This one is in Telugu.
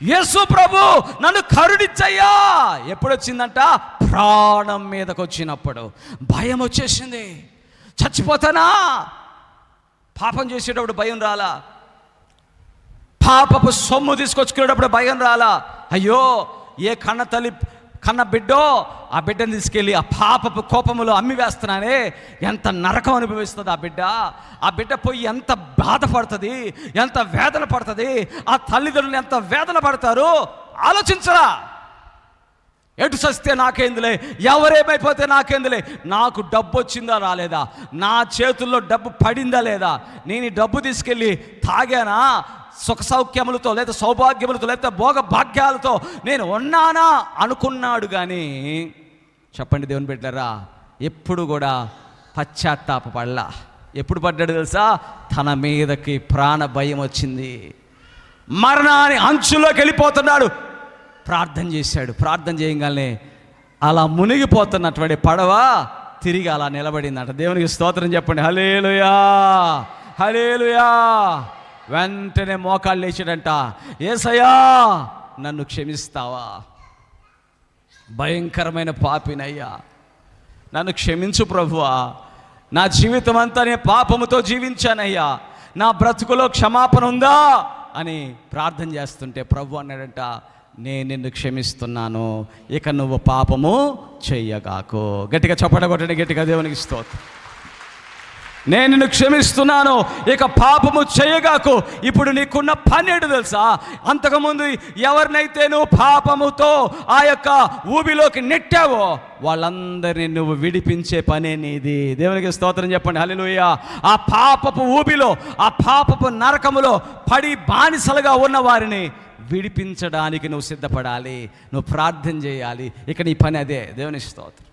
యేసు ప్రభు నన్ను కరుణించయ్యా ఎప్పుడు వచ్చిందంట? ప్రాణం మీదకి వచ్చినప్పుడు భయం వచ్చేసింది. చచ్చిపోతానా? పాపం చేసేటప్పుడు భయం రాలా? పాపపు సొమ్ము తీసుకొచ్చుకునేటప్పుడు భయం రాలా? అయ్యో, ఏ కన్న తల్లి కన్న బిడ్డో ఆ బిడ్డను తీసుకెళ్ళి ఆ పాపపు కోపములో అమ్మి వేస్తున్నానే, ఎంత నరకం అనుభవిస్తుంది ఆ బిడ్డ పోయి ఎంత బాధపడుతుంది, ఎంత వేదన పడుతుంది, ఆ తల్లిదండ్రులు ఎంత వేదన పడతారు ఆలోచించరా? ఎటు సస్తే నాకేందులే, ఎవరేమైపోతే నాకేందులే, నాకు డబ్బు వచ్చిందా రాలేదా, నా చేతుల్లో డబ్బు పడిందా లేదా, నేను ఈ డబ్బు తీసుకెళ్ళి తాగానా, సుఖ సౌఖ్యములతో లేదా సౌభాగ్యములతో లేదా భోగ భాగ్యాలతో నేను ఉన్నానా అనుకున్నాడు. కానీ చెప్పండి దేవుని బిడ్డలారా, ఎప్పుడు కూడా పశ్చాత్తాపపడలా. ఎప్పుడు పడ్డాడు తెలుసా? తన మీదకి ప్రాణ భయం వచ్చింది, మరణాన్ని అంచులోకి వెళ్ళిపోతున్నాడు. ప్రార్థన చేశాడు. ప్రార్థన చేయగానే అలా మునిగిపోతున్నటువంటి పడవ తిరిగి అలా నిలబడిందంట. దేవునికి స్తోత్రం చెప్పండి. హల్లెలూయా, హల్లెలూయా. వెంటనే మోకాళ్ళు లేచాడంట. యేసయ్యా, నన్ను క్షమిస్తావా? భయంకరమైన పాపినయ్యా, నన్ను క్షమించు ప్రభువా. నా జీవితం అంతా నేను పాపముతో జీవించానయ్యా, నా బ్రతుకులో క్షమాపణ ఉందా అని ప్రార్థన చేస్తుంటే ప్రభు అన్నాడంట, నేను నిన్ను క్షమిస్తున్నాను, ఇక నువ్వు పాపము చెయ్యగాకు. గట్టిగా చప్పట కొట్టండి, గట్టిగా దేవునికి స్తోత్రం. నేను నిన్ను క్షమిస్తున్నాను, ఇక పాపము చేయగాకు. ఇప్పుడు నీకున్న పని ఏంటో తెలుసా? అంతకుముందు ఎవరినైతే నువ్వు పాపముతో ఆ యొక్క ఊబిలోకి నెట్టావో వాళ్ళందరినీ నువ్వు విడిపించే పనే నీది. దేవునికి స్తోత్రం చెప్పండి. హల్లెలూయా. ఆ పాపపు ఊబిలో, ఆ పాపపు నరకములో పడి బానిసలుగా ఉన్న వారిని విడిపించడానికి నువ్వు సిద్ధపడాలి, నువ్వు ప్రార్థన చేయాలి. ఇక నీ పని అదే. దేవునికి స్తోత్రం.